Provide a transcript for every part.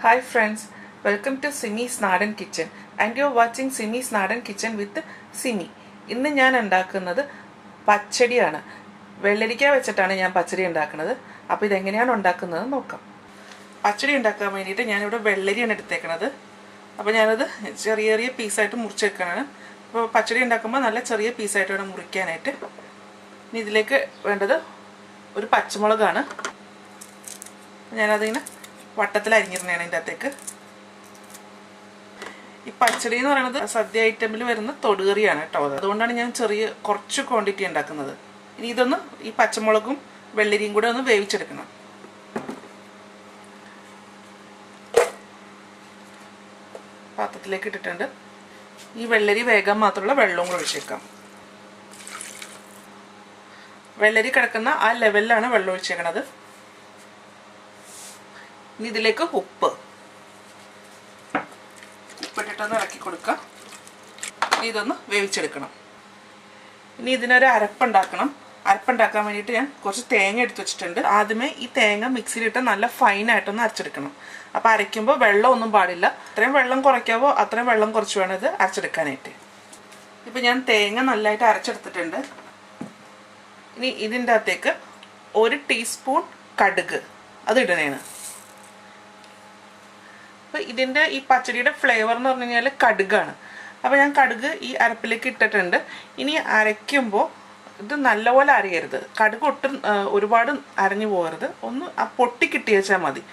Hi friends, welcome to Simis Nadan Kitchen and you're watching Simis Nadan Kitchen with Simi. ഇന്ന് ഞാൻ ഉണ്ടാക്കുന്നത് പച്ചടിയാണ്. വെള്ളരിക്ക വെച്ചിട്ടാണ് ഞാൻ പച്ചടി ഉണ്ടാക്കുന്നത്. അപ്പോൾ ഇതെങ്ങനെയാണ് ഉണ്ടാക്കുന്നത് നോക്കാം. പച്ചടി ഉണ്ടാക്കാൻ വേണ്ടിയിട്ട് ഞാൻ ഇവിടെ വെള്ളരിയാണ് എടുത്തേക്കുന്നത്. അപ്പോൾ ഞാനത് ചെറിയ ചെറിയ പീസായിട്ട് മുറിച്ചെടുക്കാനാണ്. അപ്പോൾ പച്ചടി ഉണ്ടാക്കുമ്പോൾ നല്ല ചെറിയ പീസായിട്ട് വേണം മുറിക്കാനായിട്ട്. ഇനി ഇതിലേക്ക് വേണ്ടത് ഒരു പച്ചമുളകാണ്. ഞാനതിങ്ങനെ വട്ടത്തിൽ അരിഞ്ഞിരുന്നതാണ് ഇതിൻ്റെ അകത്തേക്ക്. ഈ പച്ചടി എന്ന് പറയുന്നത് സദ്യ ഐറ്റമിൽ വരുന്ന തൊടുകറിയാണ് കേട്ടോ. അതുകൊണ്ടാണ് ഞാൻ കുറച്ച് ക്വാണ്ടിറ്റി ഉണ്ടാക്കുന്നത്. ഇനി ഇതൊന്ന് ഈ പച്ചമുളകും വെള്ളരിയും കൂടെ ഒന്ന് വേവിച്ചെടുക്കണം. പാത്രത്തിലേക്ക് ഇട്ടിട്ടുണ്ട്. ഈ വെള്ളരി വേഗം മാത്രമുള്ള വെള്ളവും കൂടെ ഒഴിച്ചേക്കാം. വെള്ളരി കിടക്കുന്ന ആ ലെവലിലാണ് വെള്ളം ഒഴിച്ചേക്കണത്. ഇനി ഇതിലേക്ക് ഉപ്പിട്ടിട്ടൊന്ന് ഇളക്കി കൊടുക്കാം. ഇനി ഇതൊന്ന് വേവിച്ചെടുക്കണം. ഇനി ഇതിനൊരു അരപ്പുണ്ടാക്കണം. അരപ്പുണ്ടാക്കാൻ വേണ്ടിയിട്ട് ഞാൻ കുറച്ച് തേങ്ങ എടുത്ത് വെച്ചിട്ടുണ്ട്. ആദ്യമേ ഈ തേങ്ങ മിക്സിയിലിട്ട് നല്ല ഫൈനായിട്ടൊന്ന് അരച്ചെടുക്കണം. അപ്പോൾ അരയ്ക്കുമ്പോൾ വെള്ളം ഒന്നും പാടില്ല. അത്രയും വെള്ളം കുറയ്ക്കാവോ അത്രയും വെള്ളം കുറച്ച് വേണം ഇത് അരച്ചെടുക്കാനായിട്ട്. ഇപ്പം ഞാൻ തേങ്ങ നല്ലതായിട്ട് അരച്ചെടുത്തിട്ടുണ്ട്. ഇനി ഇതിൻ്റെ അകത്തേക്ക് 1 ടീസ്പൂൺ കടുക് അത് ഇടണേണ്. അപ്പോൾ ഇതിൻ്റെ ഈ പച്ചടിയുടെ ഫ്ലേവർ എന്ന് പറഞ്ഞു കഴിഞ്ഞാൽ കടുകാണ്. അപ്പോൾ ഞാൻ കടുക് ഈ അരപ്പിലേക്ക് ഇട്ടിട്ടുണ്ട്. ഇനി അരയ്ക്കുമ്പോൾ ഇത് നല്ലപോലെ അരയരുത്. കടുക് ഒട്ടും ഒരുപാട് അരഞ്ഞു പോകരുത്. ഒന്ന് ആ പൊട്ടി കിട്ടി വെച്ചാൽ മതി.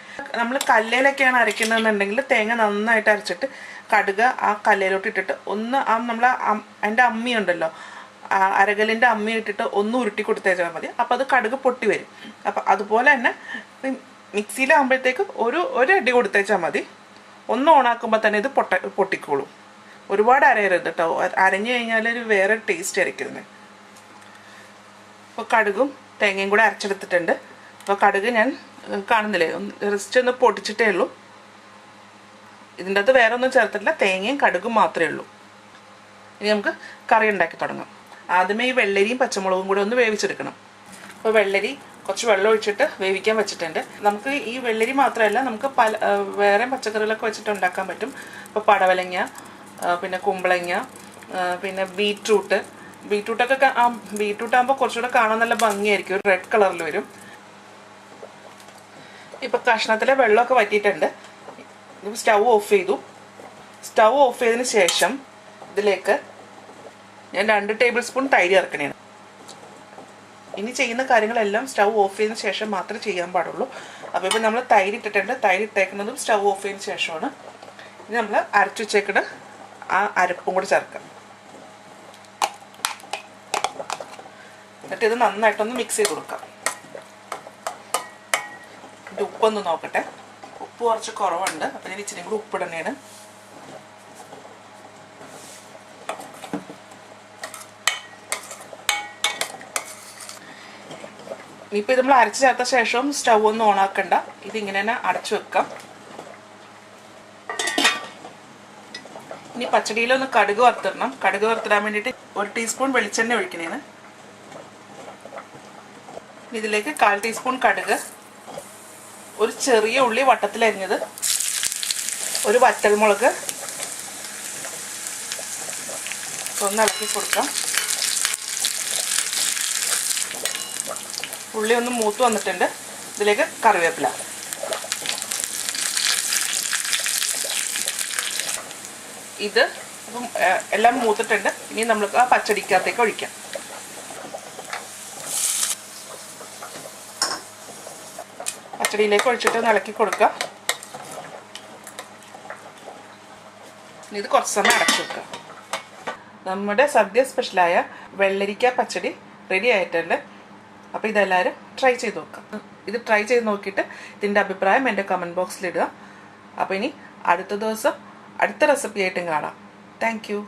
നമ്മൾ കല്ലേലൊക്കെയാണ് അരയ്ക്കുന്നതെന്നുണ്ടെങ്കിൽ തേങ്ങ നന്നായിട്ട് അരച്ചിട്ട് കടുക് ആ കല്ലേലോട്ട് ഇട്ടിട്ട് ഒന്ന് നമ്മൾ അതിൻ്റെ അമ്മി ഉണ്ടല്ലോ, അരകലിൻ്റെ അമ്മി ഇട്ടിട്ട് ഒന്ന് ഉരുട്ടി കൊടുത്തേച്ചാൽ മതി. അപ്പോൾ അത് കടുക് പൊട്ടി വരും. അപ്പോൾ അതുപോലെ തന്നെ മിക്സിയിലാകുമ്പോഴത്തേക്ക് ഒരു അടി കൊടുത്തേച്ചാൽ മതി. ഒന്ന് ഓണാക്കുമ്പോൾ തന്നെ ഇത് പൊട്ടിക്കോളും. ഒരുപാട് അരയരുത് കേട്ടോ. അരഞ്ഞു കഴിഞ്ഞാൽ ഒരു വേറെ ടേസ്റ്റ് ആയിരിക്കും ഇതിന്. അപ്പോൾ കടുകും തേങ്ങയും കൂടെ അരച്ചെടുത്തിട്ടുണ്ട്. അപ്പോൾ കടുക് ഞാൻ കാണുന്നില്ലേ, ജസ്റ്റ് ഒന്ന് പൊട്ടിച്ചിട്ടേ ഉള്ളൂ. ഇതിൻ്റെ അകത്ത് വേറെ ഒന്നും ചേർത്തിട്ടില്ല, തേങ്ങയും കടുകും മാത്രമേ ഉള്ളൂ. ഇനി നമുക്ക് കറി ഉണ്ടാക്കി തുടങ്ങാം. ആദ്യമേ ഈ വെള്ളരിയും പച്ചമുളകും കൂടെ ഒന്ന് വേവിച്ചെടുക്കണം. അപ്പോൾ വെള്ളരി കുറച്ച് വെള്ളം ഒഴിച്ചിട്ട് വേവിക്കാൻ വെച്ചിട്ടുണ്ട്. നമുക്ക് ഈ വെള്ളരി മാത്രമല്ല, നമുക്ക് വേറെ പച്ചക്കറികളൊക്കെ വെച്ചിട്ട് ഉണ്ടാക്കാൻ പറ്റും. ഇപ്പോൾ പടവലങ്ങ, പിന്നെ കുമ്പളങ്ങ, പിന്നെ ബീട്രൂട്ടൊക്കെ ആകുമ്പോൾ കുറച്ചുകൂടെ കാണാൻ നല്ല ഭംഗിയായിരിക്കും. ഒരു റെഡ് കളറിൽ വരും. ഇപ്പം കഷ്ണത്തിലെ വെള്ളമൊക്കെ വറ്റിയിട്ടുണ്ട്. സ്റ്റൗ ഓഫ് ചെയ്തു. സ്റ്റൗ ഓഫ് ചെയ്തതിന് ശേഷം ഇതിലേക്ക് ഞാൻ 2 ടേബിൾ സ്പൂൺ തൈര് ചേർക്കണേണ്. ഇനി ചെയ്യുന്ന കാര്യങ്ങളെല്ലാം സ്റ്റൗ ഓഫ് ചെയ്തതിന് ശേഷം മാത്രമേ ചെയ്യാൻ പാടുള്ളൂ. അപ്പോൾ ഇപ്പോൾ നമ്മൾ തൈര് ഇട്ടിട്ടുണ്ട്. തൈര് ഇട്ടേക്കുന്നതും സ്റ്റൗ ഓഫ് ചെയ്തതിന് ശേഷമാണ്. ഇനി നമ്മൾ അരച്ചു വെച്ചേക്കുന്ന ആ അരപ്പും കൂടെ ചേർക്കാം. എന്നിട്ട് ഇത് നന്നായിട്ടൊന്ന് മിക്സ് ചെയ്ത് കൊടുക്കാം. ഇത് ഉപ്പൊന്ന് നോക്കട്ടെ. ഉപ്പ് കുറച്ച് കുറവുണ്ട്. അപ്പോൾ ഞാൻ ഇച്ചിരി കൂടി ഉപ്പിടണേണ്. ഇനിയിപ്പോൾ ഇത് നമ്മൾ അരച്ച് ചേർത്ത ശേഷം സ്റ്റൗ ഒന്നും ഓണാക്കണ്ട. ഇതിങ്ങനെ തന്നെ അടച്ചു വെക്കാം. ഇനി പച്ചടിയിലൊന്ന് കടുക് വറുത്തിടണം. കടുക് വറുത്തിടാൻ വേണ്ടിയിട്ട് 1 ടീസ്പൂൺ വെളിച്ചെണ്ണ ഒഴിക്കണേന്. ഇതിലേക്ക് 1/4 ടീസ്പൂൺ കടുക്, ഒരു ചെറിയ ഉള്ളി വട്ടത്തിലരിഞ്ഞത്, ഒരു വറ്റൽമുളക് ഒന്ന് ഇളക്കി കൊടുക്കാം. ഉള്ളി ഒന്ന് മൂത്ത് വന്നിട്ടുണ്ട്. ഇതിലേക്ക് കറിവേപ്പില. ഇത് ഇപ്പം എല്ലാം മൂത്തിട്ടുണ്ട്. ഇനി നമ്മൾക്ക് ആ പച്ചടിക്കകത്തേക്ക് ഒഴിക്കാം. പച്ചടിയിലേക്ക് ഒഴിച്ചിട്ട് ഒന്ന് ഇളക്കി കൊടുക്കുക. ഇനി ഇത് കുറച്ച് സമയം അടച്ചു വെക്കുക. നമ്മുടെ സദ്യ സ്പെഷ്യലായ വെള്ളരിക്ക പച്ചടി റെഡി ആയിട്ടുണ്ട്. അപ്പോൾ ഇതെല്ലാവരും ട്രൈ ചെയ്ത് നോക്കാം. ഇത് ട്രൈ ചെയ്ത് നോക്കിയിട്ട് ഇതിൻ്റെ അഭിപ്രായം എൻ്റെ കമൻറ്റ് ബോക്സിൽ ഇടുക. അപ്പോൾ ഇനി അടുത്ത ദിവസം അടുത്ത റെസിപ്പി ആയിട്ടും കാണാം. Thank you.